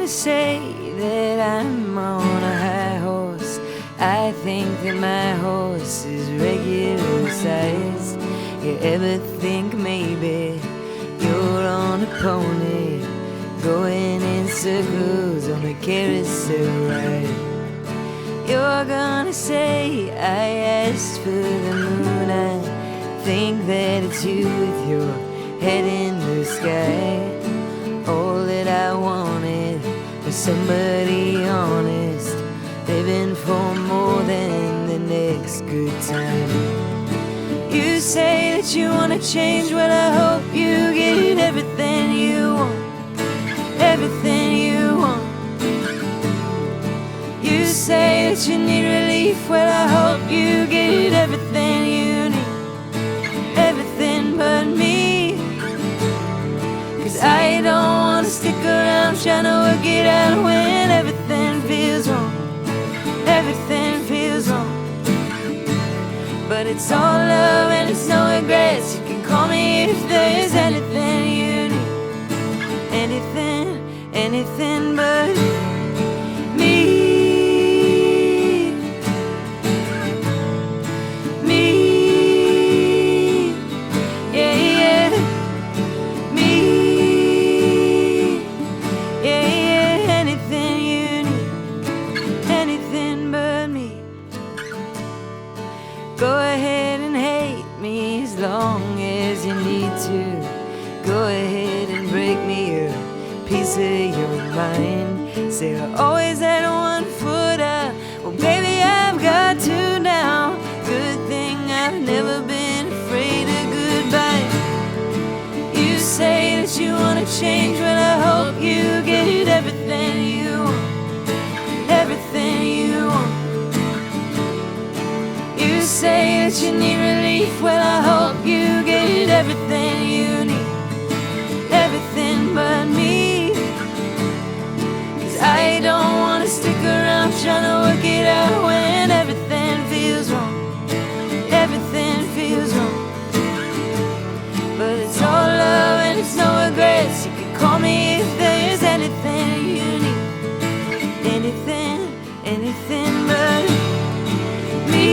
gonna say that I'm on a high horse. I think that my horse is regular sized. You ever think maybe you're on a pony, going in circles on a carousel ride? You're gonna say I asked for the moon. I think that it's you with your head in the sky. All that I wanted was somebody honest, living for more than the next good time. You say that you wanna change, well I hope you get everything you want, everything you want. You say that you need relief, well I hope you get everything you need, everything but me. 'Cause I don't wanna stick around trying to work it out when everything feels wrong, everything feels wrong. But it's all love and it's no regrets. You can call me if there's anything you need, anything, anything but me. Go ahead and hate me as long as you need to. Go ahead and break me a piece of your mind. Say I always had one foot out, well baby I've got two now. Good thing I've never been afraid of goodbye. You say that you wanna change, well I hope you get everything you want, everything you want. You say that you need relief, well I hope you get everything you need, everything but me. 'Cause I don't wanna stick around trying to work it out when everything feels wrong, everything feels wrong. But it's all love and it's no regrets. You can call me if there's anything you need, anything, anything but me.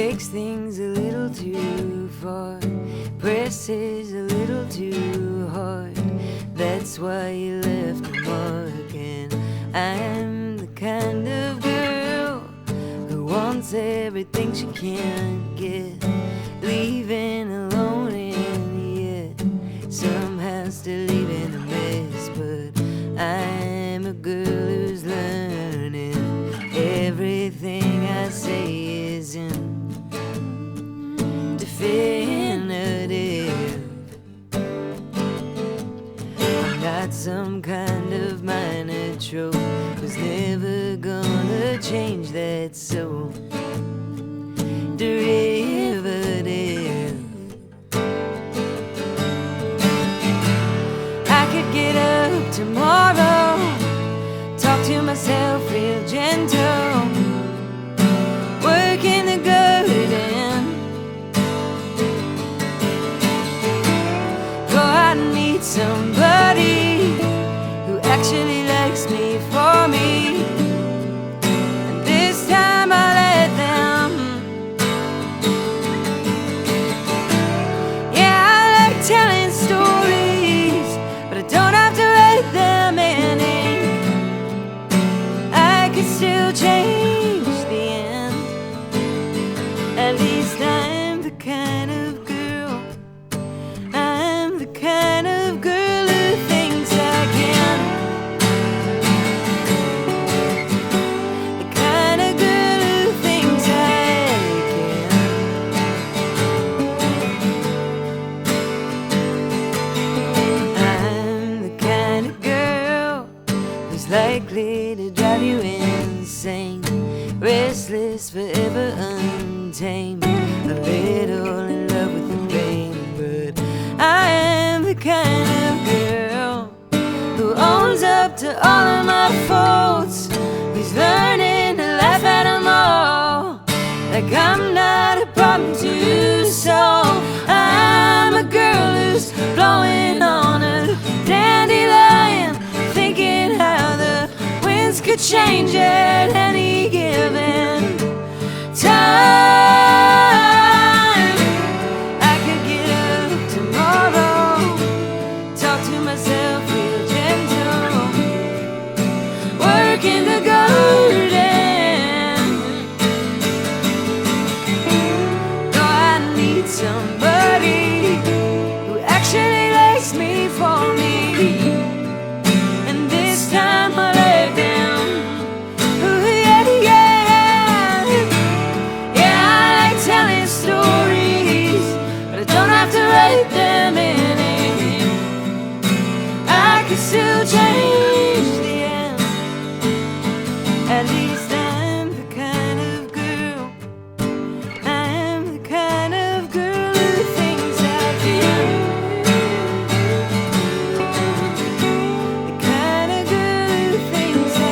Takes things a little too far, presses a little too hard. That's why you left a mark. And I'm the kind of girl who wants everything she can't get, leaving alone and yet somehow still leaving a mess. But I'm a girl who's learning. Everything I say isn't definitive. I'm not some kind of minor trope, 'cause that's so derivative. I could get up tomorrow, talk to myself real gentle, work in the garden, go out and meet somebody who actually likes me for me. And this time I let them. Yeah, I like telling stories, but I don't have to write them in ink. I can still change the end. At least I'm the kind of girl, I'm the kind of girl who thinks I can. The kind of girl who thinks I can. I'm the kind of girl who's likely to drive you insane, restless, forever untamed, a little in love with the rain. But I am the kind of girl who owns up to all of my faults, who's learning to laugh at them all, like I'm not a problem to solve. I'm a girl who's blowing on a dandelion, thinking how the winds could change at any given time. I could get up tomorrow, talk to myself real gentle, work in the garden, go out and meet somebody who actually likes me for me. And this time I let down. Ooh, yeah, yeah. Yeah, I like telling stories, but I don't have to write them in ink. I can still change the end. At least I'm the kind of girl, I'm the kind of girl who thinks I can. The kind of girl who thinks I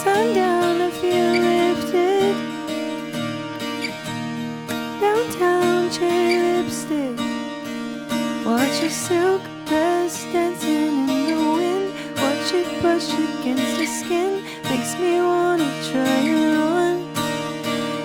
sundown, I feel lifted. Downtown, cherry lipstick. Watch your silk dress dancing in the wind. Watch it brush against your skin. Makes me wanna try it on.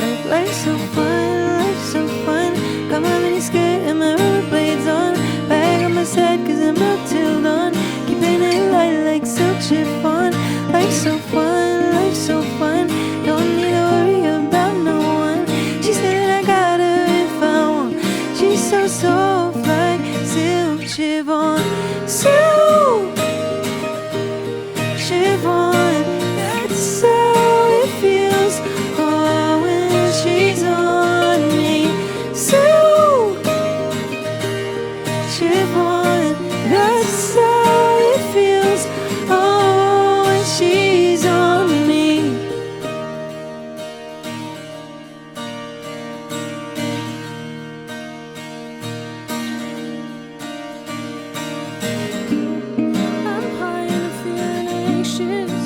Like life's so fun, life's so fun. Got my mini skirt and my rollerblades on. Bag on my side 'cause I'm out till dawn. Keeping it light like silk chiffon. Life's so fun, life's so fun. Don't need to worry about no one. She said that I got her if I want. She's so soft like silk chiffon. Silk chiffon. That's how it feels. Oh, when she's on me. Silk chiffon. That's how it feels. Oh, when she's on me. I'm high and I'm feeling anxious.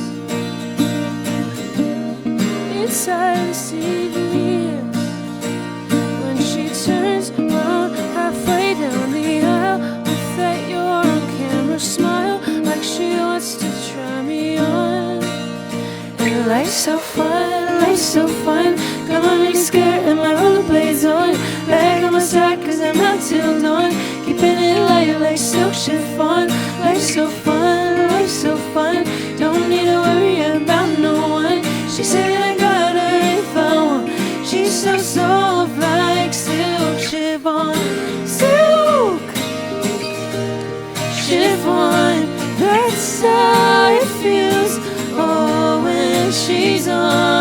Inside the CVS, when she turns around halfway down the aisle with that you're on camera smile, like she wants to try me on. And life's so fun, life's so fun. Got my mini skirt and my rollerblades on. Bag on my side 'cause I'm out till dawn. Keeping it light like silk chiffon. Life's so fun, she's on.